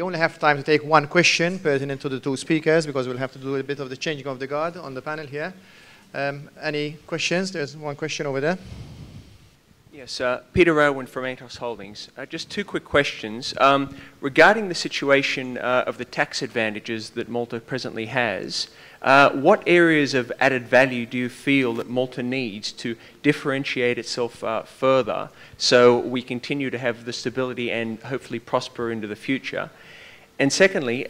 only have time to take one question pertinent to the two speakers because we'll have to do a bit of the changing of the guard on the panel here. Any questions? There's one question over there. Yes, Peter Irwin from Atos Holdings. Just two quick questions. Regarding the situation of the tax advantages that Malta presently has, what areas of added value do you feel that Malta needs to differentiate itself further so we continue to have the stability and hopefully prosper into the future? And secondly,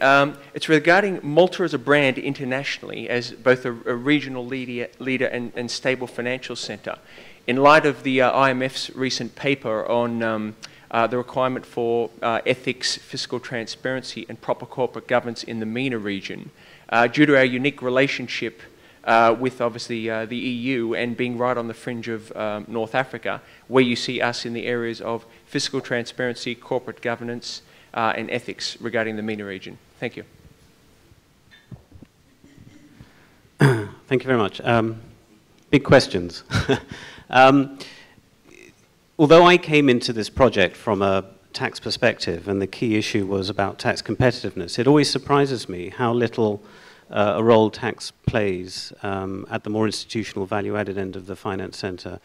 it's regarding Malta as a brand internationally as both a regional leader and stable financial centre. In light of the IMF's recent paper on the requirement for ethics, fiscal transparency and proper corporate governance in the MENA region, due to our unique relationship with obviously the EU and being right on the fringe of North Africa, where you see us in the areas of fiscal transparency, corporate governance and ethics regarding the MENA region. Thank you. Thank you very much. Big questions. Although I came into this project from a tax perspective and the key issue was about tax competitiveness, it always surprises me how little a role tax plays at the more institutional value-added end of the finance centre.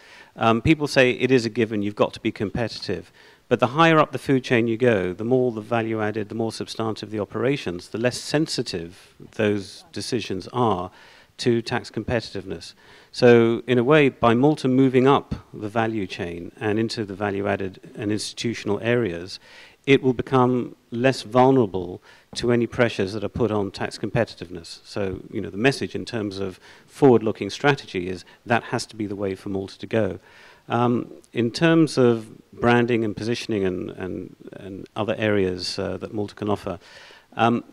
People say it is a given, you've got to be competitive. But the higher up the food chain you go, the more the value-added, the more substantive the operations, the less sensitive those decisions are to tax competitiveness. So in a way, by Malta moving up the value chain and into the value-added and institutional areas, it will become less vulnerable to any pressures that are put on tax competitiveness. So, you know, the message in terms of forward-looking strategy is that has to be the way for Malta to go. In terms of branding and positioning and other areas that Malta can offer,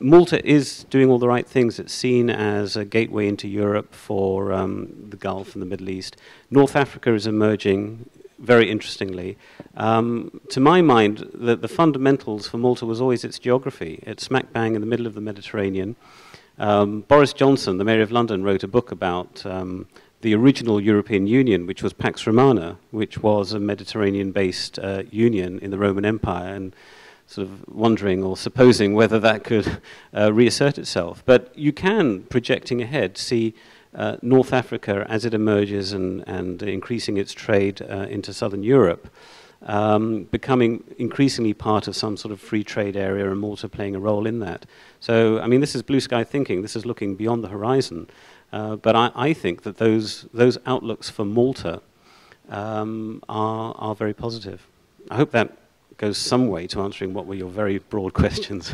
Malta is doing all the right things. It's seen as a gateway into Europe for the Gulf and the Middle East. North Africa is emerging very interestingly. To my mind, the fundamentals for Malta was always its geography. It's smack bang in the middle of the Mediterranean. Boris Johnson, the Mayor of London, wrote a book about the original European Union, which was Pax Romana, which was a Mediterranean-based union in the Roman Empire, and sort of wondering or supposing whether that could reassert itself. But you can, projecting ahead, see North Africa as it emerges and increasing its trade into southern Europe, becoming increasingly part of some sort of free trade area and Malta playing a role in that. So, I mean, this is blue sky thinking. This is looking beyond the horizon. But I think that those outlooks for Malta are very positive. I hope that goes some way to answering what were your very broad questions.